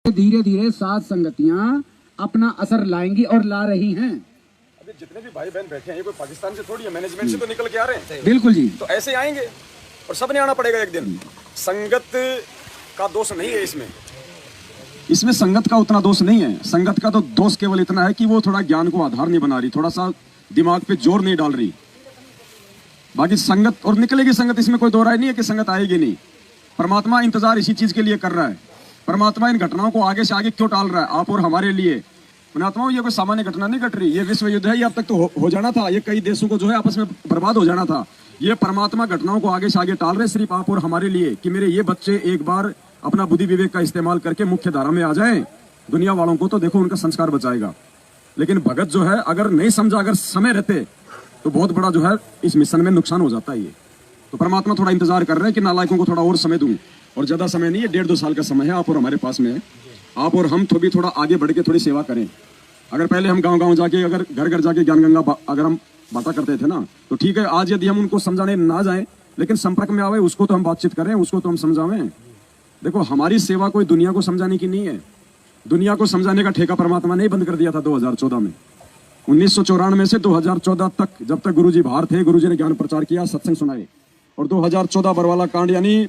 धीरे धीरे सात संगतियां अपना असर लाएंगी और ला रही हैं। अभी जितने भी भाई बहन बैठे हैं ये कोई पाकिस्तान से थोड़ी है, मैनेजमेंट से तो निकल के आ रहे हैं। बिल्कुल जी, तो ऐसे आएंगे और सबने आना पड़ेगा एक दिन। संगत का दोष नहीं है इसमें संगत का उतना दोष नहीं है। संगत का तो दोष केवल इतना है कि वो थोड़ा ज्ञान को आधार नहीं बना रही, थोड़ा सा दिमाग पे जोर नहीं डाल रही। बाकी संगत और निकलेगी संगत, इसमें कोई दो राय नहीं है कि संगत आएगी नहीं। परमात्मा इंतजार इसी चीज के लिए कर रहा है। परमात्मा इन घटनाओं को आगे से आगे क्यों टाल रहा है? आप और हमारे लिए। पुण्यात्माओं, ये कोई सामान्य घटना नहीं घट रही, ये विश्व युद्ध है। ये अब तक तो हो जाना था, ये कई देशों को जो है आपस में बर्बाद हो जाना था। ये परमात्मा घटनाओं को आगे से आगे टाल रहे सिर्फ आप और हमारे लिए, कि मेरे ये बच्चे एक बार अपना बुद्धि विवेक का इस्तेमाल करके मुख्य धारा में आ जाएं। दुनिया वालों को तो देखो उनका संस्कार बचाएगा, लेकिन भगत जो है अगर नहीं समझा, अगर समय रहते तो बहुत बड़ा जो है इस मिशन में नुकसान हो जाता है। ये तो परमात्मा थोड़ा इंतजार कर रहे हैं कि नालायकों को थोड़ा और समय दूं, और ज्यादा समय नहीं है, 1.5-2 साल का समय है आप और हमारे पास में है। आप और हम तो भी थोड़ा आगे बढ़ के थोड़ी सेवा करें। अगर पहले हम गांव-गांव जाके, अगर घर घर जाके ज्ञान गंगा अगर हम बांटा करते थे ना, तो ठीक है। आज यदि हम उनको समझाने ना जाएं, लेकिन संपर्क में आवे, उसको तो हम बातचीत करें, उसको तो हम समझावें। देखो, हमारी सेवा कोई दुनिया को समझाने की नहीं है। दुनिया को समझाने का ठेका परमात्मा ने बंद कर दिया था 2014 में। 1994 से 2014 तक, जब तक गुरुजी बाहर थे, गुरुजी ने ज्ञान प्रचार किया, सत्संग सुनाए, और 2014 बरवाला कांड, यानी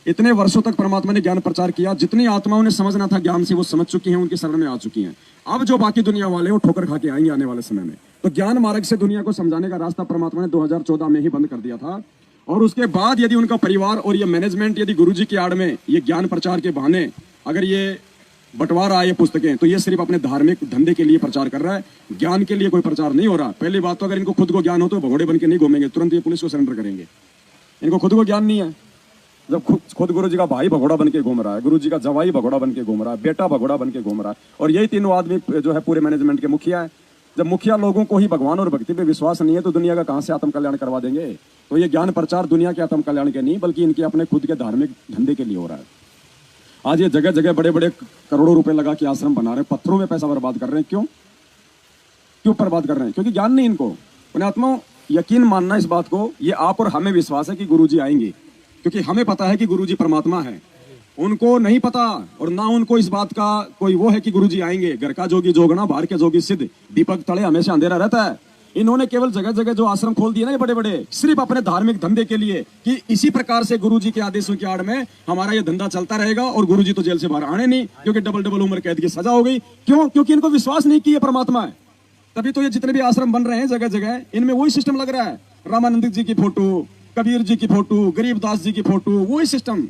इतने वर्षों तक परमात्मा ने ज्ञान प्रचार किया। जितनी आत्माओं ने समझना था ज्ञान से, वो समझ चुकी हैं, उनकी शरण में आ चुकी हैं। अब जो बाकी दुनिया वाले वो ठोकर खा के आएंगे आने वाले समय में। तो ज्ञान मार्ग से दुनिया को समझाने का रास्ता परमात्मा ने 2014 में ही बंद कर दिया था। और उसके बाद यदि उनका परिवार और ये मैनेजमेंट यदि गुरुजी की आड़ में ये ज्ञान प्रचार के बहाने अगर ये बंटवारा आए पुस्तकें, तो ये सिर्फ अपने धार्मिक धंधे के लिए प्रचार कर रहा है, ज्ञान के लिए कोई प्रचार नहीं हो रहा। पहली बात तो अगर इनको खुद को ज्ञान हो तो भगोड़े बन के नहीं घूमेंगे, तुरंत ये पुलिस को सरेंडर करेंगे। इनको खुद को ज्ञान नहीं है। जब खुद गुरु जी का भाई भगोड़ा बन के घूम रहा है, गुरु जी का जवाई भगोड़ा बन के घूम रहा है, बेटा भगोड़ा बन के घूम रहा है, और यही तीनों आदमी जो है पूरे मैनेजमेंट के मुखिया है। जब मुखिया लोगों को ही भगवान और भक्ति पे विश्वास नहीं है, तो दुनिया का कहां से आत्म कल्याण करवा देंगे? तो ये ज्ञान प्रचार दुनिया के आत्म कल्याण के नहीं, बल्कि इनके अपने खुद के धार्मिक धंधे के लिए हो रहा है। आज ये जगह जगह बड़े बड़े करोड़ों रुपए लगा के आश्रम बना रहे हैं, पत्थरों में पैसा बर्बाद कर रहे हैं। क्यों बर्बाद कर रहे हैं? क्योंकि ज्ञान नहीं इनको। पुण्यात्माओं, यकीन मानना इस बात को, ये आप और हमें विश्वास है कि गुरुजी आएंगे, क्योंकि हमें पता है कि गुरुजी परमात्मा है। उनको नहीं पता, और ना उनको इस बात का कोई वो है कि गुरुजी आएंगे। घर का जोगी जोगना, बाहर के जोगी सिद्ध, दीपक तले हमेशा अंधेरा रहता है। इन्होंने केवल जगह जगह जो आश्रम खोल दिए ना, ये बड़े बड़े, सिर्फ अपने धार्मिक धंधे के लिए, कि इसी प्रकार से गुरुजी के आदेशों की आड़ में हमारा ये धंधा चलता रहेगा, और गुरुजी तो जेल से बाहर आने नहीं, क्योंकि डबल उम्र कैद की सजा हो गई। क्यों? क्योंकि इनको विश्वास नहीं कि ये परमात्मा है। तभी तो ये जितने भी आश्रम बन रहे हैं जगह जगह, इनमें वही सिस्टम लग रहा है। रामानंद जी की फोटो, कबीर जी की फोटो, गरीबदास जी की फोटो, वही सिस्टम।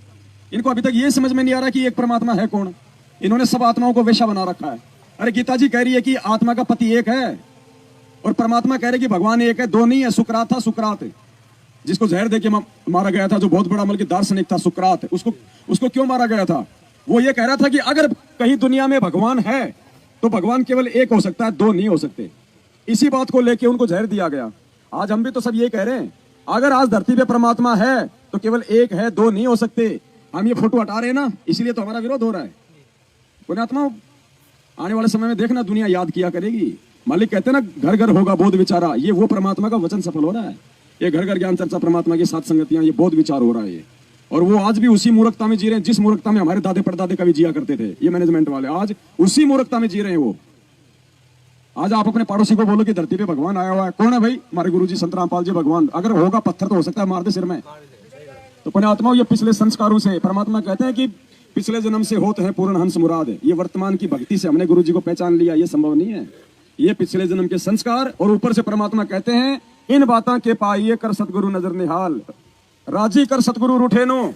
इनको अभी तक ये समझ में नहीं आ रहा कि एक परमात्मा है कौन। इन्होंने सब आत्माओं को वेश्या बना रखा है। अरे गीता जी कह रही है कि आत्मा का पति एक है, और परमात्मा कह रहे कि भगवान एक है, दो नहीं है। सुकरात था, सुकरात जिसको जहर देके मारा गया था, जो बहुत बड़ा मतलब दार्शनिक था सुकरात, उसको क्यों मारा गया था? वो ये कह रहा था कि अगर कहीं दुनिया में भगवान है तो भगवान केवल एक हो सकता है, दो नहीं हो सकते। इसी बात को लेके उनको जहर दिया गया। आज हम भी तो सब ये कह रहे हैं, अगर आज धरती पे परमात्मा है तो केवल एक है, दो नहीं हो सकते। हम ये फोटो हटा रहे हैं ना, इसलिए तो हमारा विरोध हो रहा है। पुण्यात्मा, आने वाले समय में देखना दुनिया याद किया करेगी। मालिक कहते हैं ना, घर घर होगा बोध विचारा, ये वो परमात्मा का वचन सफल हो रहा है। ये घर घर ज्ञान चर्चा, परमात्मा की सात संगतियां, ये बोध विचार हो रहा है। और वो आज भी उसी मूर्खता में जी रहे हैं जिस मूर्खता में हमारे दादे परदादे कभी जिया करते थे। ये मैनेजमेंट वाले आज उसी मूर्खता में जी रहे हैं। वो आज आप अपने पड़ोसी को बोलो कि धरती पे भगवान आया हुआ है, कौन है भाई? हमारे गुरुजी संत रामपाल जी भगवान। अगर होगा पत्थर तो हो सकता है मार दे सिर में। तो पुण्यात्माओं, ये पिछले संस्कारों से, परमात्मा कहते हैं कि पिछले जन्म से होते हैं पूर्ण हंस मुराद। ये वर्तमान की भक्ति से हमने गुरुजी को पहचान लिया, ये संभव नहीं है। ये पिछले जन्म के संस्कार, और ऊपर से परमात्मा कहते हैं इन बातों के पाइए कर सतगुरु नजर निहाल, राजी कर सतगुरु रूठेनो।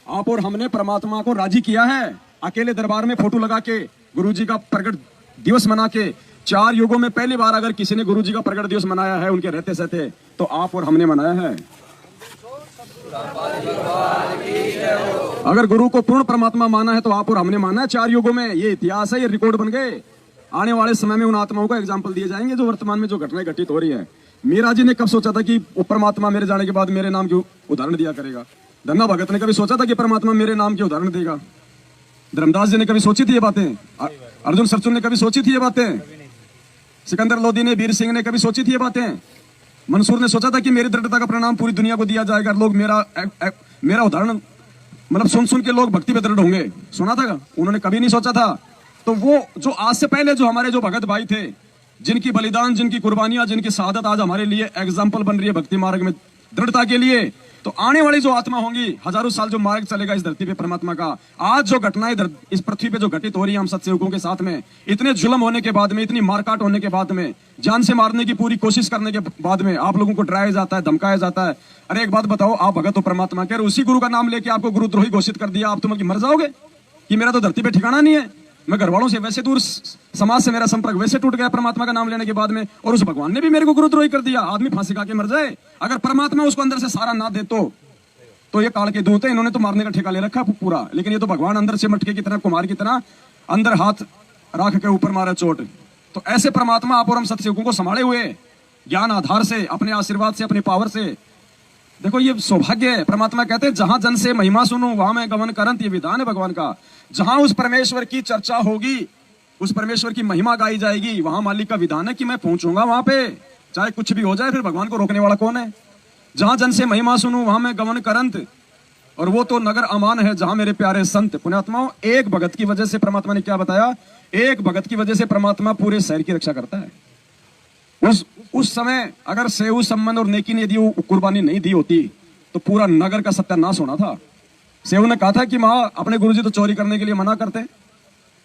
आप और हमने परमात्मा को राजी किया है। अकेले दरबार में फोटो लगा के गुरुजी का प्रकट दिवस मना के, 4 युगों में पहली बार अगर किसी ने गुरुजी का प्रकट दिवस मनाया है उनके रहते सहते, तो आप और हमने मनाया है। अगर गुरु को पूर्ण परमात्मा माना है तो आप और हमने माना है 4 युगों में। ये इतिहास है, ये रिकॉर्ड बन गए। आने वाले समय में उन आत्माओं का एग्जाम्पल दिए जाएंगे जो वर्तमान में जो घटनाएं घटित हो रही है। मीरा जी ने कब सोचा था कि परमात्मा मेरे जाने के बाद मेरे नाम की उदाहरण दिया करेगा? धन्ना भगत ने कभी सोचा था कि परमात्मा मेरे नाम की उदाहरण देगा? धर्मदास जी ने कभी सोची थी ये बातें? अर्जुन सरचुन ने कभी सोची थी ये बातें? सिकंदर लोधी ने, वीर सिंह ने कभी सोची थी ये बातें? मंसूर ने सोचा था कि मेरी दृढ़ता का परिणाम पूरी दुनिया को दिया जाएगा, लोग मेरा उदाहरण मतलब सुन सुन के लोग भक्ति पे दृढ़ होंगे, सुना था, उन्होंने कभी नहीं सोचा था। तो वो जो आज से पहले जो हमारे जो भगत भाई थे, जिनकी बलिदान, जिनकी कुर्बानियां, जिनकी शहादत आज हमारे लिए एग्जाम्पल बन रही है भक्ति मार्ग में दृढ़ता के लिए, तो आने वाली जो आत्मा होंगी, हजारों साल जो मार्ग चलेगा इस धरती पे परमात्मा का, आज जो घटनाएं इस पृथ्वी पे जो घटित हो रही है हम सत्सेवकों के साथ में, इतने जुल्म होने के बाद में, इतनी मारकाट होने के बाद में, जान से मारने की पूरी कोशिश करने के बाद में आप लोगों को डराया जाता है, धमकाया जाता है। अरे एक बात बताओ, आप भगत हो परमात्मा के, उसी गुरु का नाम लेके आपको गुरुद्रोही घोषित कर दिया, आप तुम मर जाओगे कि मेरा तो धरती पे ठिकाना नहीं है, मैं घर वालों से वैसे दूर, समाज से मेरा संपर्क वैसे टूट गया परमात्मा का नाम लेने के बाद में, और उस भगवान ने भी मेरे को गुरुद्रोही कर दिया। आदमी फांसी खा के मर जाए, अगर परमात्मा उसको अंदर से सारा ना दे तो ये काल के दूत है, इन्होंने तो मारने का ठेका ले रखा पूरा, लेकिन ये तो भगवान अंदर से मटके की तरह, कुमार की तरह अंदर हाथ रख के ऊपर मारा चोट। तो ऐसे परमात्मा आप और हम सत्सेवकों को संभाले हुए ज्ञान आधार से, अपने आशीर्वाद से, अपनी पावर से, देखो ये सौभाग्य है। परमात्मा कहते हैं जहां जन से महिमा सुनूं वहां मैं गमन करंत, ये विधान है भगवान का। जहां उस परमेश्वर की चर्चा होगी, उस परमेश्वर की महिमा गाई जाएगी, वहां मालिक का विधान है कि मैं पहुंचूंगा वहां पे, चाहे कुछ भी हो जाए, फिर भगवान को रोकने वाला कौन है। जहां जन से महिमा सुनूं वहां मैं गमन करंत, और वो तो नगर अमान है जहां मेरे प्यारे संत। पुण्यात्माओं, एक भगत की वजह से परमात्मा ने क्या बताया, एक भगत की वजह से परमात्मा पूरे शहर की रक्षा करता है। उस समय अगर सेव संबंध और नेकी ने यदि वो कुर्बानी नहीं दी होती तो पूरा नगर का सत्यानाश होना था। सेव ने कहा था कि माँ अपने गुरुजी तो चोरी करने के लिए मना करते,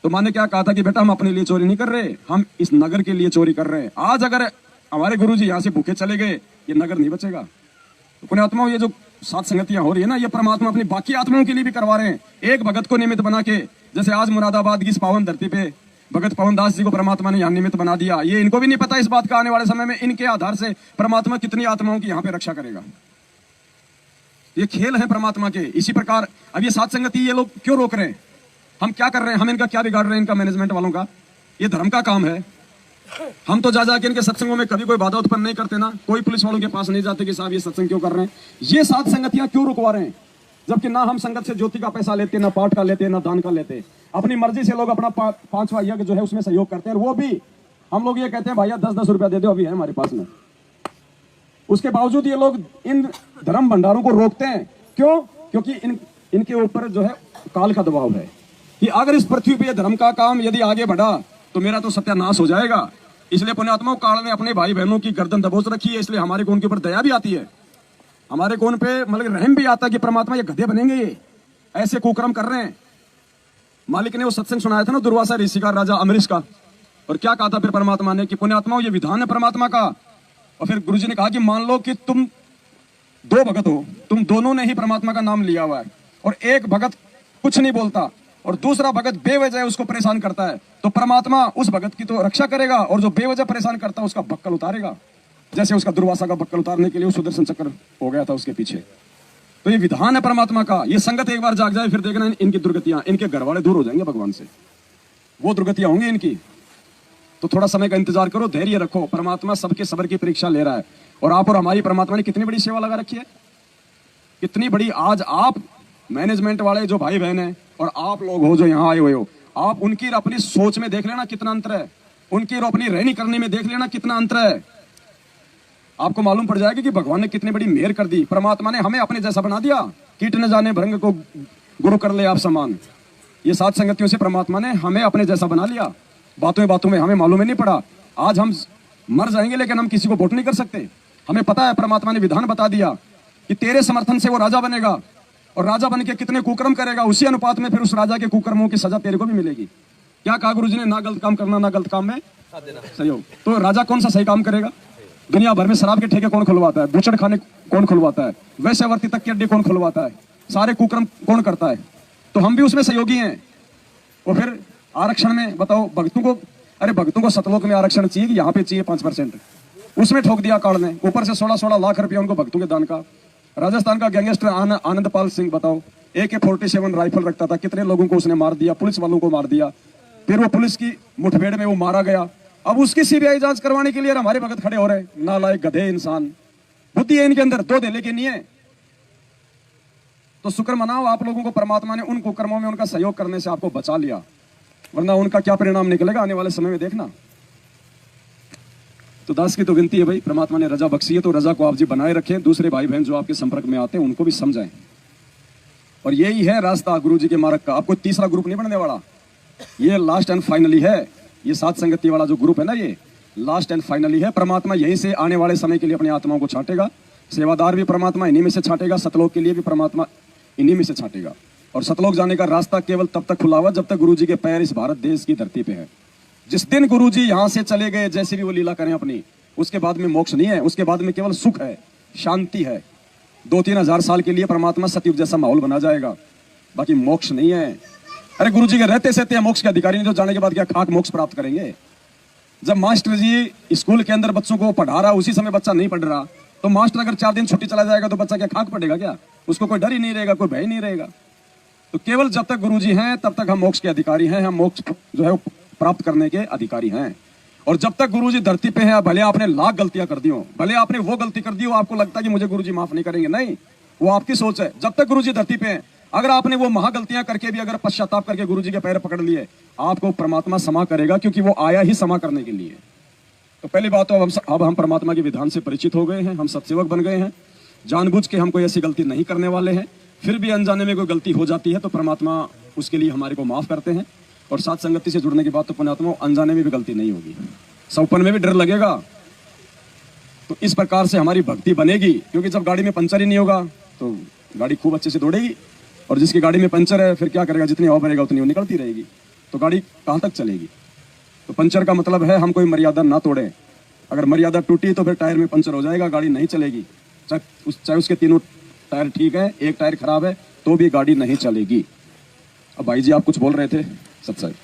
तो माँ ने क्या कहा था कि बेटा हम अपने लिए चोरी नहीं कर रहे, हम इस नगर के लिए चोरी कर रहे हैं। आज अगर हमारे गुरुजी यहाँ से भूखे चले गए, ये नगर नहीं बचेगा। तो पुण्यात्माओं, ये जो सात संगतियां हो रही है ना, ये परमात्मा अपनी बाकी आत्माओं के लिए भी करवा रहे हैं, एक भगत को निमित्त बना के। जैसे आज मुरादाबाद की इस पावन धरती पे भगत पवन दास जी को परमात्मा ने यहाँ निमित्त बना दिया। ये इनको भी नहीं पता इस बात का, आने वाले समय में इनके आधार से परमात्मा कितनी आत्माओं की यहाँ पे रक्षा करेगा। ये खेल है परमात्मा के। इसी प्रकार अब ये सात संगति ये लोग क्यों रोक रहे हैं, हम क्या कर रहे हैं, हम इनका क्या बिगाड़ रहे हैं, इनका मैनेजमेंट वालों का। ये धर्म का काम है। हम तो जा जाके इनके सत्संगों में कभी कोई बाधा उत्पन्न नहीं करते ना, कोई पुलिस वालों के पास नहीं जाते कि साहब ये सत्संग क्यों कर रहे हैं। ये सात संगतियां क्यों रुकवा रहे हैं, जबकि ना हम संगत से ज्योति का पैसा लेते, ना पाठ का लेते, ना दान का लेते। अपनी मर्जी से लोग अपना 5वां यज्ञ जो है उसमें सहयोग करते हैं, और वो भी हम लोग ये कहते हैं भैया 10-10 रुपया दे दो, अभी है हमारे पास में। उसके बावजूद ये लोग इन धर्म भंडारों को रोकते हैं। क्यों? क्योंकि इनके ऊपर जो है काल का दबाव है कि अगर इस पृथ्वी पे धर्म का काम यदि आगे बढ़ा तो मेरा तो सत्यानाश हो जाएगा। इसलिए पुण्यात्माओं, काल ने अपने भाई बहनों की गर्दन दबोच रखी है। इसलिए हमारे को उनके ऊपर दया भी आती है, हमारे को उन पे मतलब रहम भी आता है कि परमात्मा ये गधे बनेंगे, ये ऐसे कुकर्म कर रहे हैं। मालिक ने वो सत्संग सुनाया था ना दुर्वासा ऋषि का, राजा अमरीश का, और क्या कहा था फिर परमात्मा ने कि पुण्यात्माओं ये विधान है परमात्मा का। और फिर गुरुजी ने कहा कि मान लो कि तुम 2 भगत हो, तुम दोनों ने ही परमात्मा का नाम लिया हुआ है, और एक भगत कुछ नहीं बोलता और दूसरा भगत बेवजह उसको परेशान करता है, तो परमात्मा उस भगत की तो रक्षा करेगा और जो बेवजह परेशान करता है उसका बक्कल उतारेगा। जैसे उसका दुर्वासा का बक्कल उतारने के लिए सुदर्शन चक्र हो गया था उसके पीछे। तो ये विधान है परमात्मा का। ये संगत एक बार जाग जाए फिर देखना इनकी दुर्गतियां, इनके घर वाले दूर हो जाएंगे भगवान से, वो दुर्गतियां होंगी इनकी। तो थोड़ा समय का इंतजार करो, धैर्य रखो, परमात्मा सबके सब्र की परीक्षा ले रहा है। और आप और हमारी परमात्मा ने कितनी बड़ी सेवा लगा रखी है, कितनी बड़ी। आज आप मैनेजमेंट वाले जो भाई बहन है और आप लोग हो जो यहाँ आए हुए हो, आप उनकी अपनी सोच में देख लेना कितना अंतर है, उनकी और अपनी रहनी करने में देख लेना कितना अंतर है। आपको मालूम पड़ जाएगा कि भगवान ने कितनी बड़ी मेहर कर दी। परमात्मा ने हमें अपने जैसा बना दिया, कीट न जाने भृंग को गुरु कर ले आप समान। ये सात संगतियों से परमात्मा ने हमें अपने जैसा बना लिया। बातों में हमें मालूम ही नहीं पड़ा। आज हम मर जाएंगे लेकिन हम किसी को वोट नहीं कर सकते। हमें पता है परमात्मा ने विधान बता दिया कि तेरे समर्थन से वो राजा बनेगा, और राजा बन के कितने कुकर्म करेगा, उसी अनुपात में फिर उस राजा के कुकर्मों की सजा तेरे को भी मिलेगी। क्या कहा गुरुजी ने, ना गलत काम करना, ना गलत काम में सहयोग। तो राजा कौन सा सही काम करेगा? दुनिया भर में शराब के ठेके कौन खुलवाता है, बुचड़ खाने कौन खुलवाता है, वैश्यावर्ती तक के अड्डे कौन खुलवाता है, सारे कुकर्म कौन करता है? तो हम भी उसमें सहयोगी हैं। और फिर आरक्षण में बताओ भक्तों को, अरे भक्तों को सतलोक में आरक्षण चाहिए कि यहाँ पे चाहिए 5%, उसमें ठोक दिया काल ने। ऊपर से 16-16 लाख रुपया उनको भक्तों के दान का। राजस्थान का गैंगस्टर आनंदपाल सिंह बताओ, AK-47 राइफल रखता था, कितने लोगों को उसने मार दिया, पुलिस वालों को मार दिया। फिर वो पुलिस की मुठभेड़ में वो मारा गया। अब उसकी CBI जांच करवाने के लिए हमारे भगत खड़े हो रहे, नालायक गधे इंसान। बुद्धि है इनके अंदर, 2 दे लेकिन नहीं है। तो शुक्र मनाओ आप लोगों को परमात्मा ने उन कुकर्मों में उनका सहयोग करने से आपको बचा लिया, वरना उनका क्या परिणाम निकलेगा आने वाले समय में देखना। तो दास की तो विनती है भाई, परमात्मा ने रजा बख्शी है तो रजा को आप जी बनाए रखें। दूसरे भाई बहन जो आपके संपर्क में आते हैं उनको भी समझाएं। और यही है रास्ता गुरुजी के मार्ग का। आपको तीसरा ग्रुप नहीं बनने वाला, ये लास्ट एंड फाइनली है। ये सात संगति वाला जो ग्रुप है ना, ये लास्ट एंड फाइनली है। परमात्मा यहीं से आने वाले समय के लिए अपनी आत्माओं को छांटेगा। सेवादार भी परमात्मा इन्हीं में से छांटेगा, सतलोक के लिए भी परमात्मा इन्हीं में से छांटेगा। और सतलोक जाने का रास्ता केवल तब तक खुला हुआ जब तक गुरुजी के पैर इस भारत देश की धरती पे है। जिस दिन गुरुजी यहाँ से चले गए, जैसे भी वो लीला करें अपनी, उसके बाद में मोक्ष नहीं है, उसके बाद में केवल सुख है, शांति है। 2-3 हजार साल के लिए परमात्मा सतयुग जैसा माहौल बना जाएगा, बाकी मोक्ष नहीं है। अरे गुरुजी के रहते सहते मोक्ष के अधिकारी नहीं, तो जाने के बाद क्या खाक मोक्ष प्राप्त करेंगे? जब मास्टर जी स्कूल के अंदर बच्चों को पढ़ा रहा, उसी समय बच्चा नहीं पढ़ रहा, तो मास्टर अगर 4 दिन छुट्टी चला जाएगा तो बच्चा क्या खाक पड़ेगा क्या? उसको कोई डर ही नहीं रहेगा, कोई भय नहीं रहेगा। तो केवल जब तक गुरुजी हैं तब तक हम मोक्ष के अधिकारी हैं, हम मोक्ष जो है प्राप्त करने के अधिकारी हैं। और जब तक गुरुजी धरती पे हैं, भले आपने लाख गलतियां कर दी हो, भले आपने वो गलती कर दी हो आपको लगता है कि मुझे गुरुजी माफ नहीं करेंगे, नहीं, वो आपकी सोच है। जब तक गुरुजी धरती पे हैं, अगर आपने वो महागलतियां करके भी अगर पश्चाताप करके गुरुजी के पैर पकड़ लिए, आपको परमात्मा क्षमा करेगा, क्योंकि वो आया ही क्षमा करने के लिए। तो पहली बात तो अब हम परमात्मा के विधान से परिचित हो गए हैं, हम सत्सेवक बन गए हैं। जानबूझ के हम कोई ऐसी गलती नहीं करने वाले हैं। फिर भी अनजाने में कोई गलती हो जाती है तो परमात्मा उसके लिए हमारे को माफ करते हैं। और साथ संगति से जुड़ने के बाद तो पुण्यात्मा अनजाने में भी गलती नहीं होगी, सौपन में भी डर लगेगा। तो इस प्रकार से हमारी भक्ति बनेगी, क्योंकि जब गाड़ी में पंचर ही नहीं होगा तो गाड़ी खूब अच्छे से दौड़ेगी। और जिसकी गाड़ी में पंचर है फिर क्या करेगा, जितनी हवा भरेगा उतनी वो निकलती रहेगी, तो गाड़ी कहाँ तक चलेगी? तो पंचर का मतलब है हम कोई मर्यादा ना तोड़े। अगर मर्यादा टूटी तो फिर टायर में पंचर हो जाएगा, गाड़ी नहीं चलेगी। चाहे उसके तीनों टायर ठीक है, एक टायर खराब है, तो भी गाड़ी नहीं चलेगी। अब भाई जी आप कुछ बोल रहे थे सत्संग।